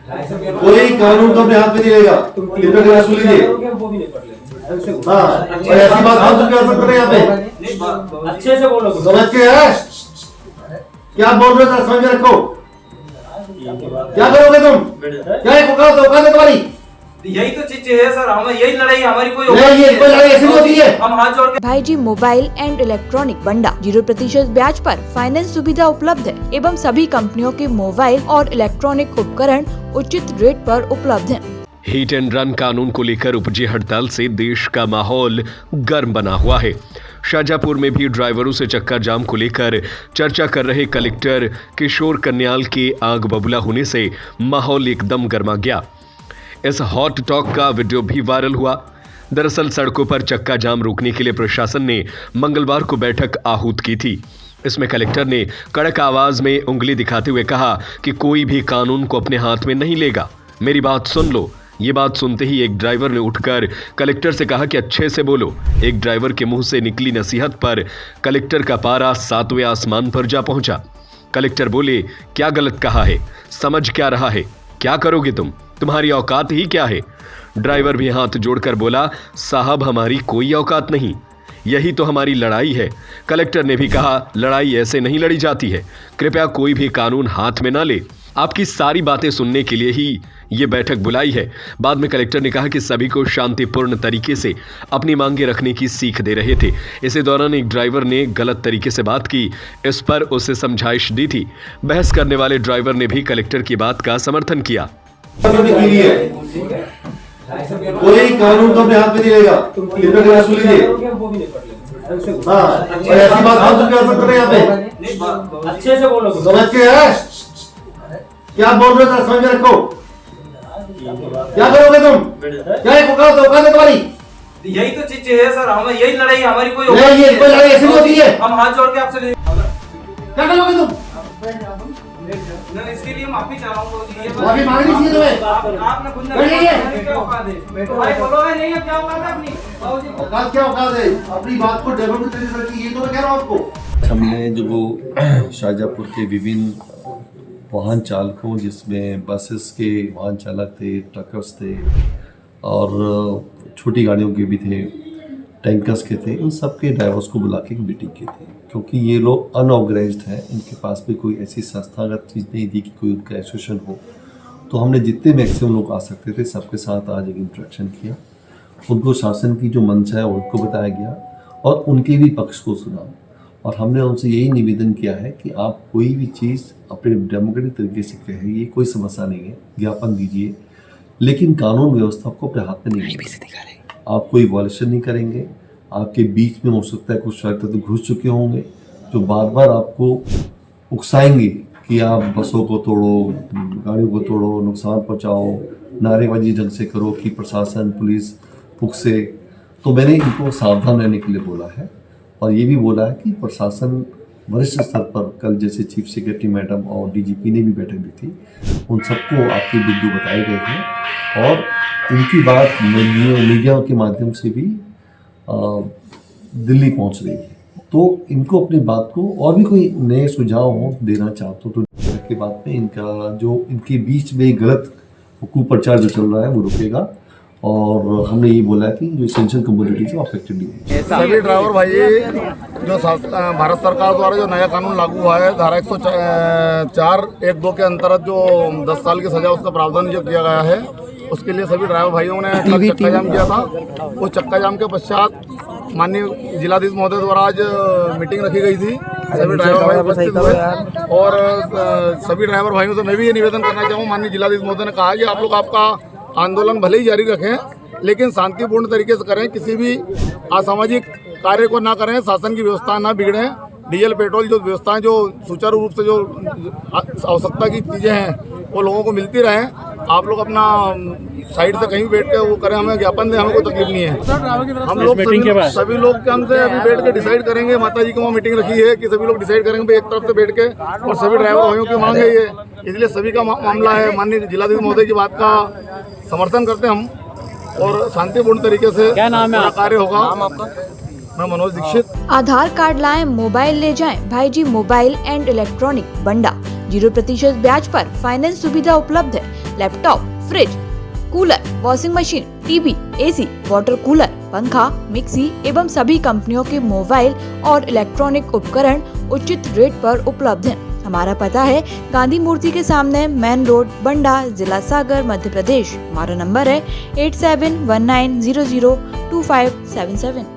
कोई कानून को अपने हाथ में नहीं लेगा। कृपया करके सुन लीजिए। हाँ, और ऐसी बात फालतू क्या कर रहे हैं यहाँ पे? अच्छे से बोलो। समझ के है? क्या बोल रहे हो? समझ में रखो। क्या करोगे तुम? क्या औकात है तुम्हारी? यही तो चीज है सर, हमें यही लड़ाई हमारी कोई नहीं, ये कोई लड़ाई ऐसी होती है। हम हाथ जोड़ के भाईजी मोबाइल एंड इलेक्ट्रॉनिक बंडा 0% ब्याज पर फाइनेंस सुविधा उपलब्ध है एवं सभी कंपनियों के मोबाइल और इलेक्ट्रॉनिक उपकरण उचित रेट पर उपलब्ध हैं। हिट एंड रन कानून को लेकर उपजी हड़ताल से देश का माहौल गर्म बना हुआ है। शाहजहांपुर में भी ड्राइवरों से चक्का जाम को लेकर चर्चा कर रहे कलेक्टर किशोर कन्याल के आग बबूला होने से माहौल एकदम गर्मा गया। इस हॉट टॉक का वीडियो भी वायरल हुआ। दरअसल सड़कों पर चक्का जाम रोकने के लिए प्रशासन ने मंगलवार को बैठक आहूत की थी। इसमें कलेक्टर ने कड़क आवाज में उंगली दिखाते हुए कहा कि कोई भी कानून को अपने हाथ में नहीं लेगा, मेरी बात सुन लो। ये बात सुनते ही एक ड्राइवर ने उठकर कलेक्टर से कहा कि अच्छे से बोलो। एक ड्राइवर के मुंह से निकली नसीहत पर कलेक्टर का पारा 7वें आसमान पर जा पहुंचा। कलेक्टर बोले, क्या गलत कहा है? समझ क्या रहा है? क्या करोगे तुम? तुम्हारी औकात ही क्या है? ड्राइवर भी हाथ जोड़कर बोला, साहब हमारी कोई औकात नहीं, यही तो हमारी लड़ाई है। कलेक्टर ने भी कहा, लड़ाई ऐसे नहीं लड़ी जाती है, कृपया कोई भी कानून हाथ में ना ले। आपकी सारी बातें सुनने के लिए ही ये बैठक बुलाई है। बाद में कलेक्टर ने कहा कि सभी को शांतिपूर्ण तरीके से अपनी मांगे रखने की सीख दे रहे थे। इसी दौरान एक ड्राइवर ने गलत तरीके से बात की, इस पर उसे समझाइश दी थी। बहस करने वाले ड्राइवर ने भी कलेक्टर की बात का समर्थन किया। कोई कानून को अपने हाथ में नहीं लेगा। कृपया करके सुन लीजिए। हाँ, और ऐसी बात फालतू क्या कर रहे हैं यहाँ पे? अच्छे से बोलो। समझ के है? क्या बोल रहे हो? समझ में रखो। क्या करोगे तुम? क्या औकात है तुम्हारी? यही तो चीज है सर, हमें यही लड़ाई हमारी कोई नहीं, ये कोई लड़ाई ऐसी होती है। हम हाथ जोड़ के आपसे क्या करोगे तुम? इसके लिए माफी चाह रहा हूँ। माफी मांगनी चाहिए तुम्हें। आपने खुद नहीं है, क्या औकात है अपनी? औकात क्या औकात है? अपनी बात को डेवलप तरीके से रखिए, ये तो मैं कह रहा हूँ आपको। हमने जो शाहजहांपुर के विभिन्न वाहन चालकों, जिसमें बसेस के वाहन चालक थे, ट्रकर्स थे और छोटी गाड़ियों के भी थे, टैंकर्स के थे, उन सब के ड्राइवर्स को बुला के एक मीटिंग की थी। क्योंकि ये लोग अनऑर्गेनाइज्ड हैं, इनके पास भी कोई ऐसी संस्थागत चीज़ नहीं थी कि कोई उनका एसोसिएशन हो। तो हमने जितने मैक्सिमम लोग आ सकते थे सबके साथ आज एक इंटरेक्शन किया। उनको शासन की जो मंशा है उनको बताया गया और उनके भी पक्ष को सुना। और हमने उनसे यही निवेदन किया है कि आप कोई भी चीज़ अपने डेमोक्रेटिक तरीके से कहिए, कोई समस्या नहीं है, ज्ञापन दीजिए, लेकिन कानून व्यवस्था को अपने हाथ में नहीं लेंगे। आप कोई वॉल्यूशन नहीं करेंगे। आपके बीच में हो सकता है कुछ शर्तें तो घुस चुके होंगे जो बार बार आपको उकसाएंगे कि आप बसों को तोड़ो, गाड़ियों को तोड़ो, नुकसान पहुंचाओ, नारेबाजी ढंग से करो कि प्रशासन पुलिस उकसे। तो मैंने इनको सावधान रहने के लिए बोला है और ये भी बोला है कि प्रशासन वरिष्ठ स्तर पर, कल जैसे चीफ सेक्रेटरी मैडम और डीजीपी ने भी बैठक दी थी, उन सबको आपके बिंदु बताए गए हैं और इनकी बात मीडिया के माध्यम से भी दिल्ली पहुंच रही है। तो इनको अपनी बात को और भी कोई नए सुझाव हो देना चाहते हो तो के बाद में इनका जो इनके बीच में गलत कुप्रचार जो चल रहा है वो रुकेगा। और हमने ये बोला है कि जो एसेंशियल कमोडिटीज है अफेक्टेड नहीं है। सभी ड्राइवर भाई जो भारत सरकार द्वारा जो नया कानून लागू हुआ है, धारा 104(1)(2) के अंतर्गत जो 10 साल की सजा उसका प्रावधान जो किया गया है, उसके लिए सभी ड्राइवर भाइयों ने चक्का जाम किया था। उस चक्का जाम के पश्चात माननीय जिलाधीश महोदय द्वारा आज मीटिंग रखी गई थी। सभी ड्राइवर भाई उपस्थित हुए और सभी ड्राइवर भाइयों से मैं भी ये निवेदन करना चाहूँ, माननीय जिलाधीश महोदय ने कहा कि आप लोग आपका आंदोलन भले ही जारी रखें लेकिन शांतिपूर्ण तरीके से करें, किसी भी असामाजिक कार्य को ना करें, शासन की व्यवस्था ना बिगड़ें, डीजल पेट्रोल जो व्यवस्थाएं जो सुचारू रूप से जो आवश्यकता की चीज़ें हैं वो लोगों को मिलती रहें। आप लोग अपना साइड से कहीं बैठ के वो करें, हमें ज्ञापन दें, हमें कोई तकलीफ नहीं है। हम लोग सभी लोग के हमसे अभी बैठ के डिसाइड करेंगे, माता जी की वहाँ मीटिंग रखी है कि सभी लोग डिसाइड करेंगे एक तरफ से बैठ के, और सभी ड्राइवर भाइयों की मांग है ये, इसलिए सभी का मामला है। माननीय जिलाधीश महोदय की बात का समर्थन करते हैं हम और शांतिपूर्ण तरीके से कार्य होगा। मैं मनोज दीक्षित। आधार कार्ड लाएं, मोबाइल ले जाएं। भाईजी मोबाइल एंड इलेक्ट्रॉनिक बंडा 0% ब्याज पर फाइनेंस सुविधा उपलब्ध है। Laptop, fridge, cooler, washing machine, TV, AC, water cooler, पंखा, मिक्सी एवं सभी कंपनियों के मोबाइल और इलेक्ट्रॉनिक उपकरण उचित रेट पर उपलब्ध हैं। हमारा पता है गांधी मूर्ति के सामने, मेन रोड, बंडा, जिला सागर, मध्य प्रदेश। हमारा नंबर है 8719002577।